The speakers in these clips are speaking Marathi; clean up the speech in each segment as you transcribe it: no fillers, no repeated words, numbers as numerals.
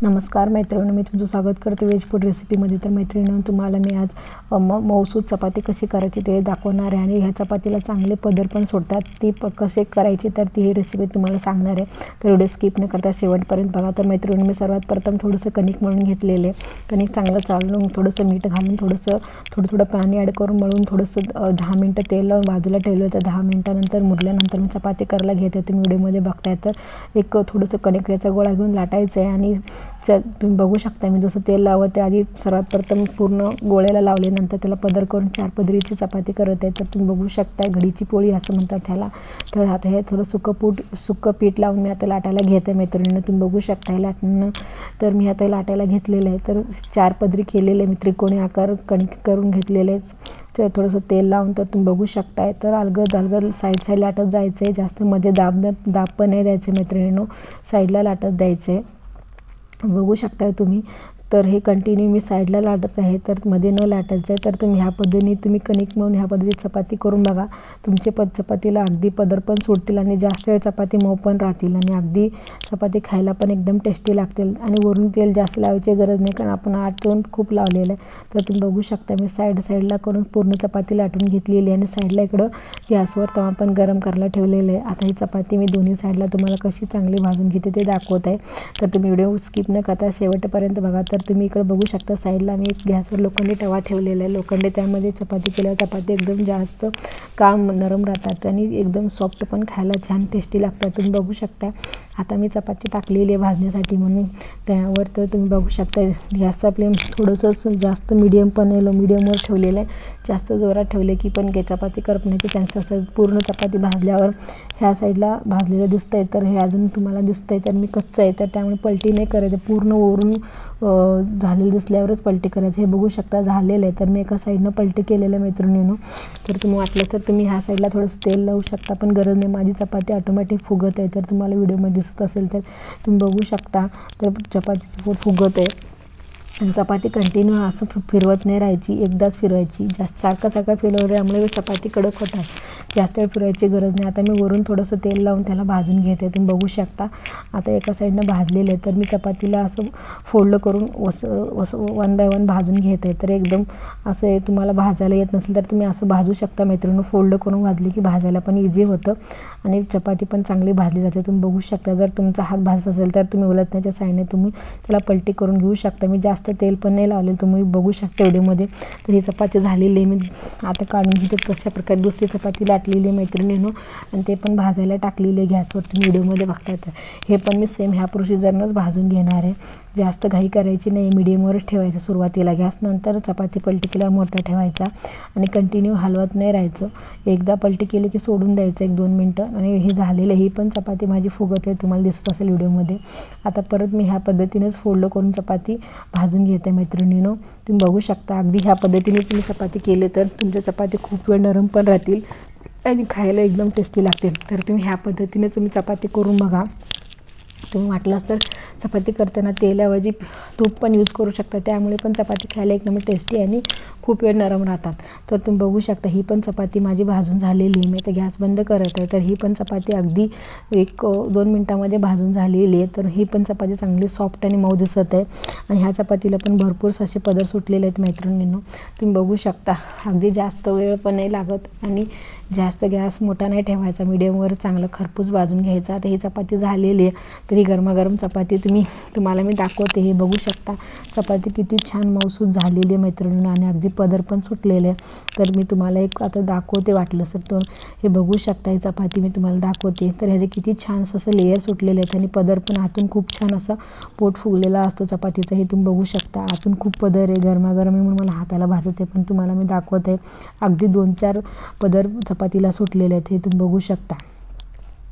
नमस्कार मैत्रिणींनो, मी तुमचं स्वागत करते व्हेज फूड रेसिपीमध्ये। तर मैत्रिणींनो, तुम्हाला मी आज मऊसूद चपाती कशी करायची ते दाखवणार आहे आणि ह्या चपातीला चांगले पदर पण सुटतात। ती कसे करायची तर ती ही रेसिपी तुम्हाला सांगणार आहे, तर व्हिडिओ स्किप न करता शेवटपर्यंत बघा। तर मैत्रिणींनो, मी सर्वात प्रथम थोडंसं कणिक मळून घेतलेले, कणिक चांगलं चाळून थोडंसं मीठ घालून थोडं पाणी ॲड करून मळून थोडंसं 10 मिनटं तेल लावून बाजूला ठेवलं। तर 10 मिनटानंतर मुरल्यानंतर मी चपाती करायला घेते। तुम्ही व्हिडिओमध्ये बघताय तर एक थोडंसं कणिक याचा गोळा घेऊन लाटायचं आहे आणि तुम्ही बघू शकता मी जसं तेल लावते आधी सर्वात प्रथम पूर्ण गोळ्याला लावले, नंतर त्याला पदर करून 4 पदरीची चपाती करत आहे। तर तुम्ही बघू शकता घडीची पोळी असं म्हणतात त्याला। तर आता हे थोडं सुक्कं पीठ लावून मी आता लाटायला घेते मैत्रिणींनो। तुम्ही बघू शकता हे लाटणं, तर मी आता लाटायला घेतलेलं आहे। तर 4 पदरी केलेले मी त्रिकोणी आकार कणिक करून घेतलेले, तर थोडंसं तेल लावून तर तुम्ही बघू शकताय। तर अलगद साईड लाटत जायचं आहे, जास्त मध्ये दाब पण नाही द्यायचे मैत्रिणींनो, साईडला लाटत द्यायचं आहे। बघू शकताय तुम्ही। तर हे कंटिन्यू मी साईडला लाटत आहे, तर मध्ये न लाटायचं आहे। तर तुम्ही ह्या पद्धतीने तुम्ही कणिक मळून ह्या पद्धतीची चपाती करून बघा, तुमचे चपातीला अगदी पदर पण सुटतील आणि जास्त वेळ चपाती मऊ पण राहतील आणि अगदी चपाती खायला पण एकदम टेस्टी लागतील। आणि वरून तेल जास्त लावायची गरज नाही, कारण आपण आटून खूप लावलेलं आहे। तर तुम्ही बघू शकता मी साईडला करून पूर्ण चपाती लाटून घेतलेली आहे आणि साईडला इकडं गॅसवर तवा पण गरम करायला ठेवलेलं आहे। आता ही चपाती मी दोन्ही साईडला तुम्हाला कशी चांगली भाजून घेते ते दाखवत आहे, तर तुम्ही व्हिडिओ स्किप न करता शेवटपर्यंत बघा। तर तुम्ही इकडे बघू शकता साईडला मी एक गॅसवर लोखंडी तवा ठेवलेला आहे, लोखंडी त्यामध्ये चपाती केल्यावर चपाती एकदम जास्त नरम राहतात आणि एकदम सॉफ्ट पण खायला छान टेस्टी लागतात। तुम्ही बघू शकता आता मी चपाती टाकलेली आहे भाजण्यासाठी म्हणून त्यावर। तर तुम्ही बघू शकता गॅसचा फ्लेम थोडंसं जास्त मीडियमवर ठेवलेलं आहे, जास्त जोरात ठेवले की पण चपाती करपण्याचे चान्सेस असतात। पूर्ण चपाती भाजल्यावर ह्या साईडला भाजलेलं दिसतंय, तर हे अजून तुम्हाला दिसतंय तर मी कच्चं आहे, तर त्यामुळे पलटी नाही करायचं, पूर्ण वरून झालेलं दिसल्यावरच पलटी करायचं। हे बघू शकता झालेलं आहे, तर मी एका साईडनं पलटी केलेलं आहे मैत्रिणींनो। तर तुम्ही वाटलं तर तुम्ही ह्या साईडला थोडंसं तेल लावू शकता, पण गरज नाही, माझी चपाती ऑटोमॅटिक फुगत आहे। तर तुम्हाला व्हिडिओमध्ये दिसत असेल तर तुम्ही बघू शकता, तर चपातीची पोट फुगत आहे आणि चपाती कंटिन्यू असं फिरवत नाही राहायची, एकदाच फिरवायची। जास्त सारखं फिरवल्यामुळे चपाती कडक होतात, जास्त वेळ फिरवायची गरज नाही। आता मी वरून थोडंसं तेल लावून त्याला भाजून घेते, तुम्ही बघू शकता। आता एका साईडनं भाजलेलं आहे, तर मी चपातीला असं फोल्ड करून वन बाय वन भाजून घेते। तर एकदम असं तुम्हाला भाजायला येत नसेल तर तुम्ही असं भाजू शकता मैत्रिणींनो, फोल्ड करून भाजली की भाजायला पण इझी होतं आणि चपाती पण चांगली भाजली जाते। तुम्ही बघू शकता जर तुमचा हात भाजत असेल तर तुम्ही उलटण्याच्या साईडने तुम्ही त्याला पलटी करून घेऊ शकता। मी जास्त तेल पण नाही लावले, तुम्ही बघू शकता व्हिडिओमध्ये। तर ही चपाती झालेली आहे, मी आता काढून घेते। तशा प्रकारे दुसरी चपाती लाटलेली आहे मैत्रिणींनो आणि ते पण भाजायला टाकलेली आहे गॅसवर, तुम्ही व्हिडिओमध्ये बघताय। तर हे पण मी सेम ह्या प्रोसिजरनंच भाजून घेणार आहे, जास्त घाई करायची नाही, मीडियमवरच ठेवायचं सुरुवातीला गॅस, नंतर चपाती पलटी केल्यावर मोठा ठेवायचा आणि कंटिन्यू हलवत नाही राहायचं। एकदा पलटी केली की सोडून द्यायचं 1-2 मिनटं। आणि हे झालेलं, ही पण चपाती माझी फुगत आहे, तुम्हाला दिसत असेल व्हिडिओमध्ये। आता परत मी ह्या पद्धतीनेच फोल्ड करून चपाती भाजून घेते मैत्रिणींनो, तुम्ही बघू शकता। अगदी ह्या पद्धतीने तुम्ही चपाती केले तर तुमच्या चपाती खूप वेळ नरम पण राहतील आणि खायला एकदम टेस्टी लागतील। तर तुम्ही ह्या पद्धतीने तुम्ही चपाती करून बघा। तुम्ही वाटलंच तर चपाती करताना तेलाऐवजी तूप पण यूज करू शकता, त्यामुळे पण चपाती खायला एक नंबर टेस्टी आणि खूप वेळ नरम राहतात। तर तुम्ही बघू शकता ही पण चपाती माझी भाजून झालेली आहे, मी आता गॅस बंद करत आहे। तर ही पण चपाती अगदी 1-2 मिनटामध्ये भाजून झालेली आहे। तर ही पण चपाती चांगली सॉफ्ट आणि मऊ दिसत आहे आणि ह्या चपातीला पण भरपूर असे पदर सुटलेले आहेत मैत्रिणींनो, तुम्ही बघू शकता। अगदी जास्त वेळ पण नाही लागत आणि जास्त गॅस मोठा नाही ठेवायचा, मीडियमवर चांगलं खरपूस भाजून घ्यायचा। आता ही चपाती झालेली आहे, तर ही गरमागरम चपाती तुम्हाला मी दाखवते। हे बघू शकता चपाती किती छान मऊसूद झालेली आहे मैत्रिणींनो आणि अगदी पदर पण सुटलेले आहे। तर मी तुम्हाला एक आता दाखवते वाटलं सर, तर हे बघू शकता ही चपाती मी तुम्हाला दाखवते। तर ह्याचे किती छान असं लेयर सुटलेले आहेत आणि पदर पण आतून खूप छान असा पोट फुगलेला असतो चपातीचा, हे तुम्ही बघू शकता। आतून खूप पदर आहे, गरमागरम आहे म्हणून मला हाताला भाजते, पण तुम्हाला मी दाखवते अगदी 2-4 पदर चपातीला सुटलेले आहेत, हे तुम्ही बघू शकता।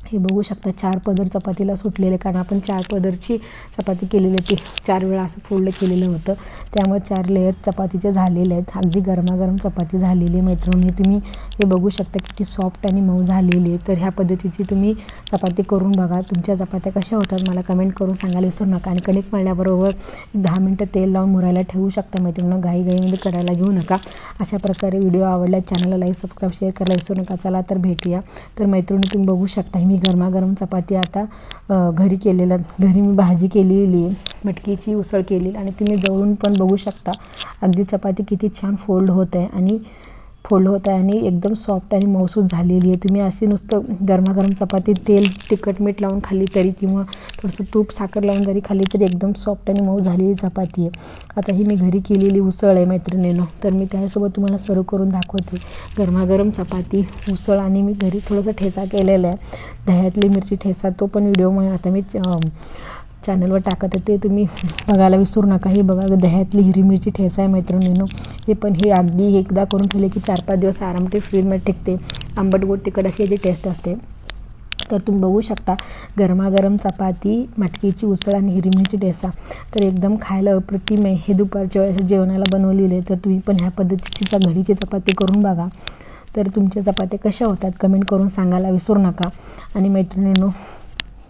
हे बघू शकता 4 पदर चपातीला सुटलेले, कारण आपण 4 पदरची चपाती केलेली होती, 4 वेळा असं फोल्ड केलेलं होतं, त्यामुळे 4 लेयर चपातीचे झालेले आहेत। अगदी गरमागरम चपाती झालेली आहे मैत्रिणी, तुम्ही हे बघू शकता किती सॉफ्ट आणि मऊ झालेली आहे। तर ह्या पद्धतीची तुम्ही चपाती करून बघा, तुमच्या चपात्या कशा होतात मला कमेंट करून सांगायला विसरू नका। आणि कणिक मळल्याबरोबर 10 मिनटं तेल लावून मुरायला ठेवू शकता मैत्रिणींनो, घाईमध्ये करायला घेऊ नका। अशा प्रकारे व्हिडिओ आवडला चॅनलला लाईक सबस्क्राईब शेअर करायला विसरू नका। चला तर भेटूया। तर मैत्रिणी तुम्ही बघू शकता मी गरमागरम चपाती आता घरी मी भाजी केलेली आहे, मटकीची उसळ केलेली आणि तुम्ही जवळून पण बघू शकता अगदी चपाती किती छान फोल्ड होत आहे आणि एकदम सॉफ्ट आणि मऊसूत झालेली आहे। तुम्ही अशी नुसतं गरमागरम चपाती तेल तिखट मीठ लावून खाल्ली तरी किंवा थोडंसं तूप साखर लावून जरी खाल्ली तरी एकदम सॉफ्ट आणि मऊ झालेली चपाती आहे। आता ही मी घरी केलेली उसळ आहे मैत्रिणींनो, तर मी त्यासोबत तुम्हाला सर्व करून दाखवते। गरमागरम चपाती उसळ आणि मी घरी थोडासा ठेचा केलेला आहे, दह्यातली मिरची ठेचा, तो पण व्हिडिओ आता मी चॅनलवर टाकत आहे, ते तुम्ही बघायला विसरू नका। हे बघा दह्यातली हिरवी मिरची ठेचा आहे मैत्रिणींनो, हे अगदी एकदा करून ठेवले की 4-5 दिवस आरामशीर फ्रीजमध्ये टिकते। आंबट गोड तिखट अशी याची टेस्ट असते। तर तुम्ही बघू शकता गरमागरम चपाती, मटकीची उसळ आणि हिरवी मिरची ठेचा तर एकदम खायला अप्रतिम आहे। हे दुपारच्या वेळेस जेवणाला बनवलेले, तर तुम्ही पण ह्या पद्धतीची घडीची चपाती करून बघा। तर तुमच्या चपात्या कशा होतात कमेंट करून सांगायला विसरू नका। आणि मैत्रिणींनो,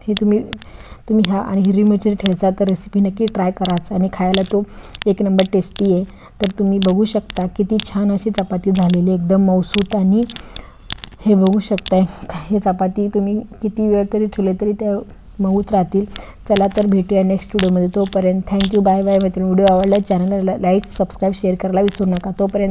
हे तुम्ही ह्या आणि हिरवी मिरची ठेचा तर रेसिपी नक्की ट्राय कराच आणि खायला तो एक नंबर टेस्टी आहे। तर तुम्ही बघू शकता किती छान अशी चपाती झालेली, एकदम मऊसूत आणि हे बघू शकताय हे चपाती तुम्ही किती वेळ तरी ठेवले तरी त्या मऊच राहतील। चला तर भेटूया नेक्स्ट व्हिडिओमध्ये, तोपर्यंत थँक्यू, बाय बाय मैत्रिणी। व्हिडिओ आवडला चॅनलला लाईक सबस्क्राईब शेअर करायला विसरू नका। तोपर्यंत